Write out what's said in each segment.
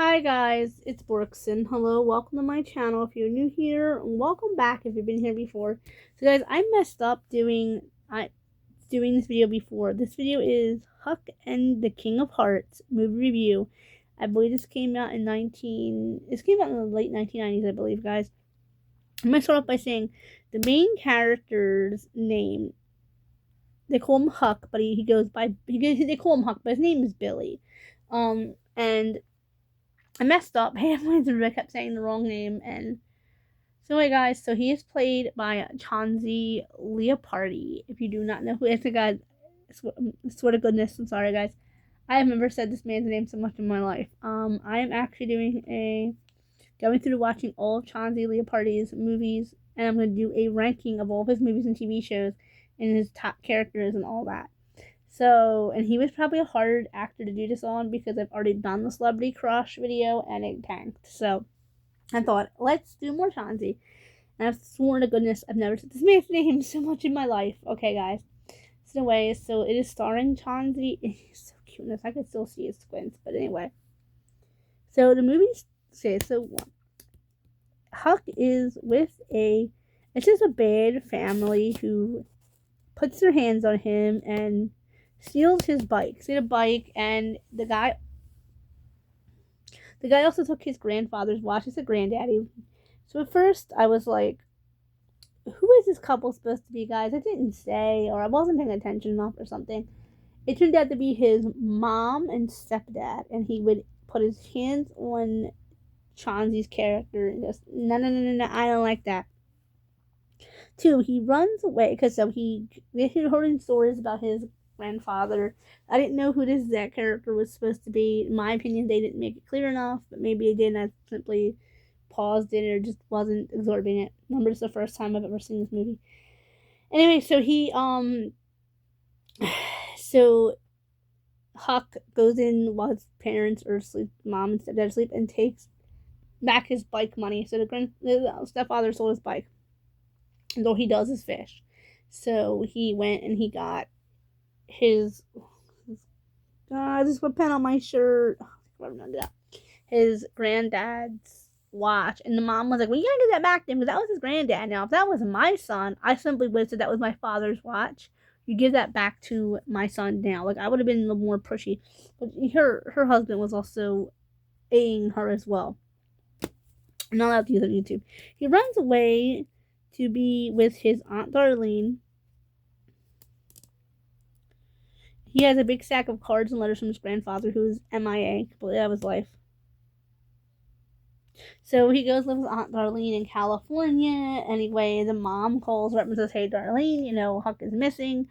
Hi guys, it's Borkson. Hello, welcome to my channel if you're new here, and welcome back if you've been here before. So guys, I messed up doing this video before. This video is Huck and the King of Hearts movie review. I believe this came out in the late 1990s, I believe, guys. I'm gonna start off by saying the main character's name. They call him Huck, but they call him Huck, but his name is Billy. And I messed up. I kept saying the wrong name. And so, anyway, guys, so he is played by Chauncey Leopardi. If you do not know who it's a guy, swear to goodness, I'm sorry, guys. I have never said this man's name so much in my life. I am actually going through watching all of Chauncey Leopardi's movies, and I'm going to do a ranking of all of his movies and TV shows and his top characters and all that. So, and he was probably a hard actor to do this on because I've already done the Celebrity Crush video and it tanked. So, I thought, let's do more Chauncey. And I've sworn to goodness I've never said this man's name so much in my life. Okay, guys. So, anyway, so it is starring Chauncey. He's so cute. I can still see his squints. But anyway. So, the movie says, Huck is it's just a bad family who puts their hands on him and steals his bike. See the bike, and the guy also took his grandfather's watch. It's a granddaddy. So at first I was like, who is this couple supposed to be, guys? I didn't say, or I wasn't paying attention enough or something. It turned out to be his mom and stepdad, and he would put his hands on Chauncey's character and just, no, I don't like that. Two, he runs away because he heard stories about his grandfather. I didn't know who that character was supposed to be. In my opinion, they didn't make it clear enough, but maybe they didn't. I simply paused it or just wasn't absorbing it. Remember, it's the first time I've ever seen this movie. Anyway, so Huck goes in while his parents are asleep, mom and stepdad asleep, and takes back his bike money. So the stepfather sold his bike, and all he does is fish. So he went and he got his just put pen on my shirt. His granddad's watch, and the mom was like, "Well, you gotta get that back to him because that was his granddad. Now, if that was my son, I simply would have said that was my father's watch. You give that back to my son now." Like, I would have been a little more pushy, but her husband was also aiding her as well. I'm not allowed to use it on YouTube. He runs away to be with his Aunt Darlene. He has a big stack of cards and letters from his grandfather, who is MIA, completely out of his life. So he goes live with Aunt Darlene in California. Anyway, the mom calls her up and says, "Hey, Darlene, Huck is missing.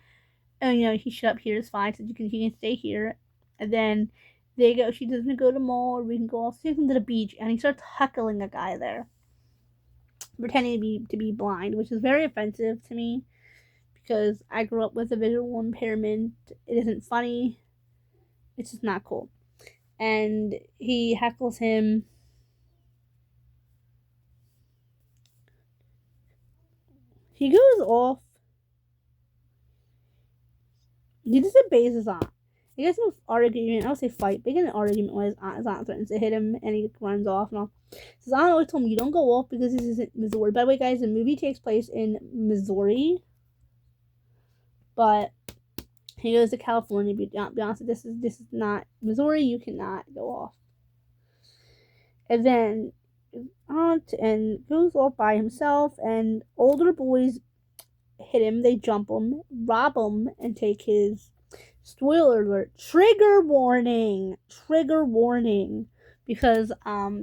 And, he shut up here. It's fine. So he can stay here." And then she doesn't go to the mall, or we can go off to the beach. And he starts heckling a guy there, pretending to be blind, which is very offensive to me because I grew up with a visual impairment. It isn't funny. It's just not cool. And he heckles him. He goes off. He disobeys his aunt. He gets in an argument. I don't say fight, but he gets an argument with his aunt threatens to hit him, and he runs off and all. His aunt always told me, "You don't go off because this isn't Missouri." By the way, guys, the movie takes place in Missouri, but he goes to California. Be honest, this is not Missouri. You cannot go off. And then aunt and goes off by himself, and older boys hit him. They jump him, rob him, and take his. Spoiler alert! Trigger warning! Because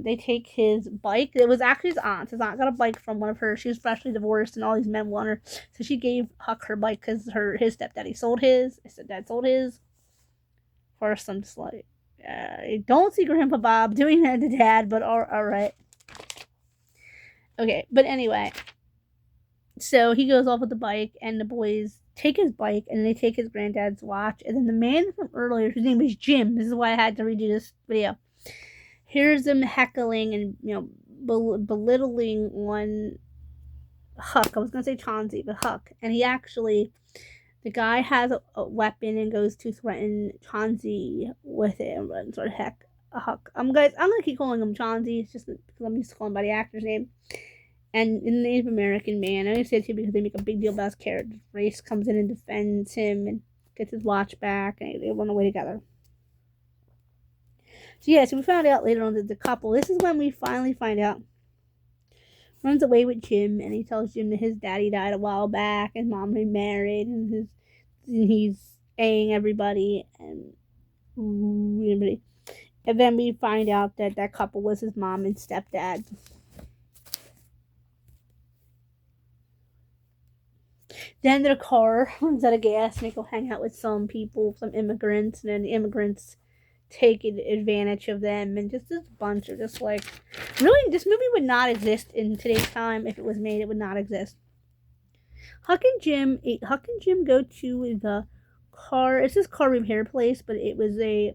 they take his bike. It was actually his aunt. His aunt got a bike from one of her. She was freshly divorced, and all these men want her, so she gave Huck her bike because his stepdaddy sold his. His stepdad sold his. First, I'm just like, I don't see Grandpa Bob doing that to Dad, but all right. Okay, but anyway, so he goes off with the bike, and the boys take his bike, and they take his granddad's watch, and then the man from earlier, whose name was Jim, this is why I had to redo this video, hears them heckling and, belittling on Huck. I was going to say Chauncey, but Huck. And the guy has a weapon and goes to threaten Chauncey with it and sort of heck Huck. Guys, I'm gonna keep calling him Chauncey. It's just because I'm used to calling him by the actor's name. And the Native American man, I only say it too because they make a big deal about his character. Race comes in and defends him and gets his watch back, and they run away together. So yeah, so we found out later on that the couple. This is when we finally find out. Runs away with Jim, and he tells Jim that his daddy died a while back, and mom remarried, and he's paying everybody and everybody. And then we find out that that couple was his mom and stepdad. Then their car runs out of gas, and they go hang out with some people, some immigrants, and then the immigrants take advantage of them, and just this bunch of just like, really, this movie would not exist in today's time. If it was made, it would not exist. Huck and Jim go to the car. It's this car repair place, but it was a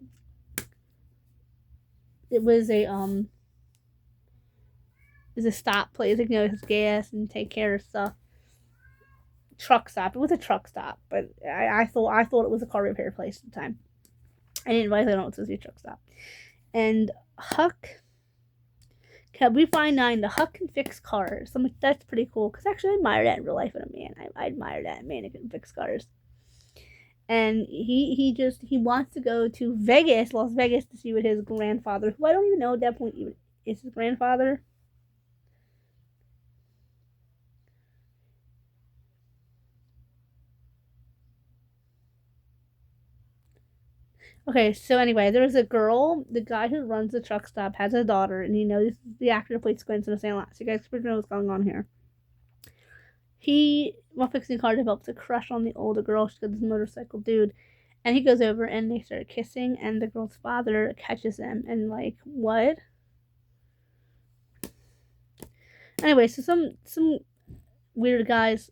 stop place. Like, it's gas and take care of stuff. Truck stop. It was a truck stop, but I thought it was a car repair place at the time. I didn't realize I don't supposed to be a truck stop. And Huck, we find the Huck can fix cars. I'm like, that's pretty cool, because actually I admire that in real life in a man. I admire that man who can fix cars. And he wants to go to Las Vegas, to see what his grandfather, who I don't even know at that point even is his grandfather. Okay, so anyway, there was a girl. The guy who runs the truck stop has a daughter, and this is the actor who played Squints in the Sandlot. So you guys know what's going on here. While fixing the car, develops a crush on the older girl. She's got this motorcycle dude, and he goes over and they start kissing, and the girl's father catches them, and like, what? Anyway, so some weird guys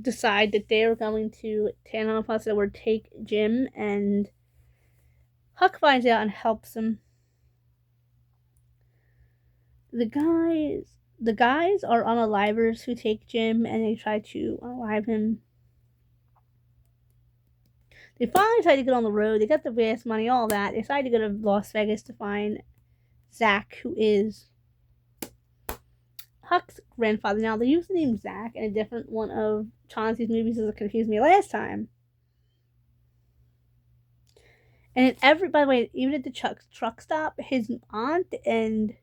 decide that they're going to tan on us or take Jim, and Huck finds out and helps him. The guys are unalivers who take Jim, and they try to unalive him. They finally decide to get on the road. They got the gas money, all that. They decide to go to Las Vegas to find Zach, who is Huck's grandfather. Now, they use the name Zach in a different one of Chauncey's movies, as it confused me last time. And by the way, even at the truck stop, his aunt and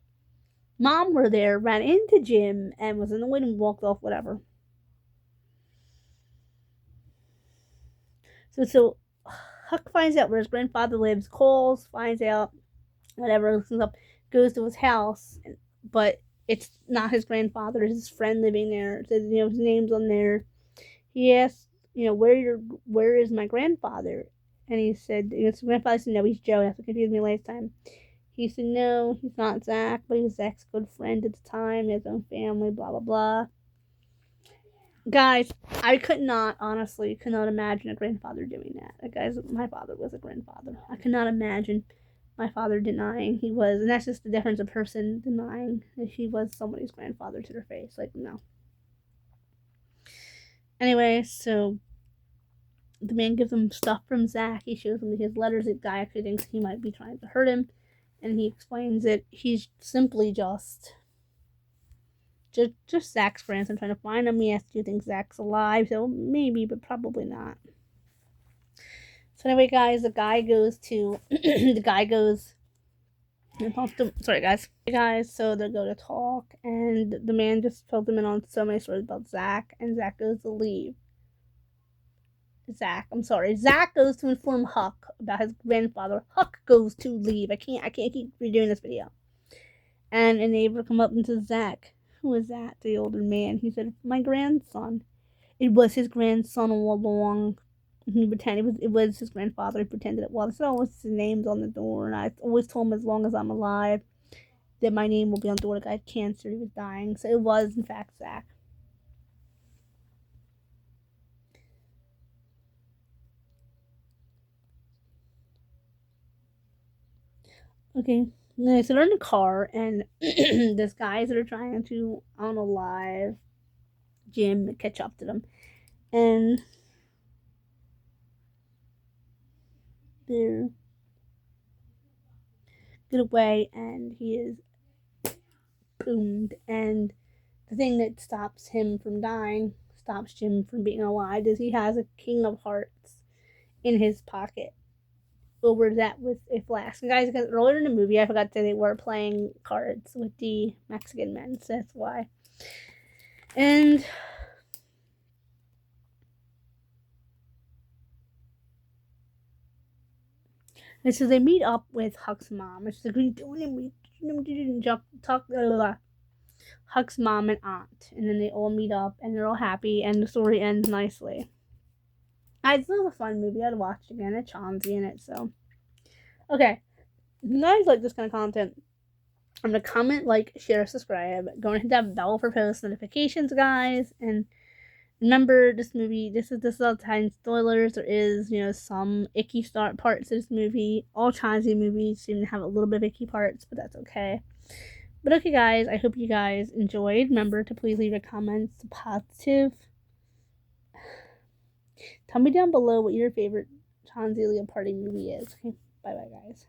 mom were there, ran into Jim, and was annoyed and walked off, whatever. So Huck finds out where his grandfather lives, calls, finds out, whatever, listens up, goes to his house, but it's not his grandfather, it's his friend living there. It says, his name's on there. He asks, where is my grandfather? And he said, his grandfather said, no, he's Joe. That's what confused me last time. He said, no, he's not Zach, but he's Zach's good friend at the time, his own family, blah, blah, blah. Guys, I could not imagine a grandfather doing that. Guys, my father was a grandfather. I could not imagine my father denying he was, and that's just the difference of person denying that he was somebody's grandfather to their face. Like, no. Anyway, so the man gives him stuff from Zach. He shows him his letters. The guy actually thinks he might be trying to hurt him, and he explains that he's simply just Zach's grandson trying to find him. He has to think Zach's alive, so maybe, but probably not. So anyway, guys, the guy goes and talks to, sorry guys, so they go to talk, and the man just filled them in on so many stories about Zach, and Zach goes to leave. Zach goes to inform Huck about his grandfather. Huck goes to leave. I can't keep redoing this video. And a neighbor come up and says, Zach, who is that? The older man. He said, my grandson. It was his grandson all along. He pretended it was his grandfather. He pretended it was. So his name's on the door, and I always told him, as long as I'm alive, that my name will be on the door. The guy had cancer. He was dying. So it was, in fact, Zach. Okay, so they're in the car, and there's guys that are trying to unalive Jim, catch up to them, and get away, and he is boomed. And the thing that stops him from dying, stops Jim from being alive, is he has a King of Hearts in his pocket. Over that with a flask. And guys, because earlier in the movie, I forgot that they were playing cards with the Mexican men, so that's why. And so they meet up with Huck's mom. She's like, "What are you doing? Huck's mom and aunt, and then they all meet up, and they're all happy, and the story ends nicely. It's still a fun movie. I'd watch it again. It's Chauncey in it, so okay. If you guys like this kind of content, I'm gonna comment, like, share, subscribe. Go and hit that bell for post notifications, guys. And remember, this movie, this is all the time spoilers. There is, some icky start parts of this movie. All Chauncey movies seem to have a little bit of icky parts, but that's okay. But okay, guys, I hope you guys enjoyed. Remember to please leave your comments positive. Tell me down below what your favorite Chauncey Leopardi movie is. Okay, bye-bye, guys.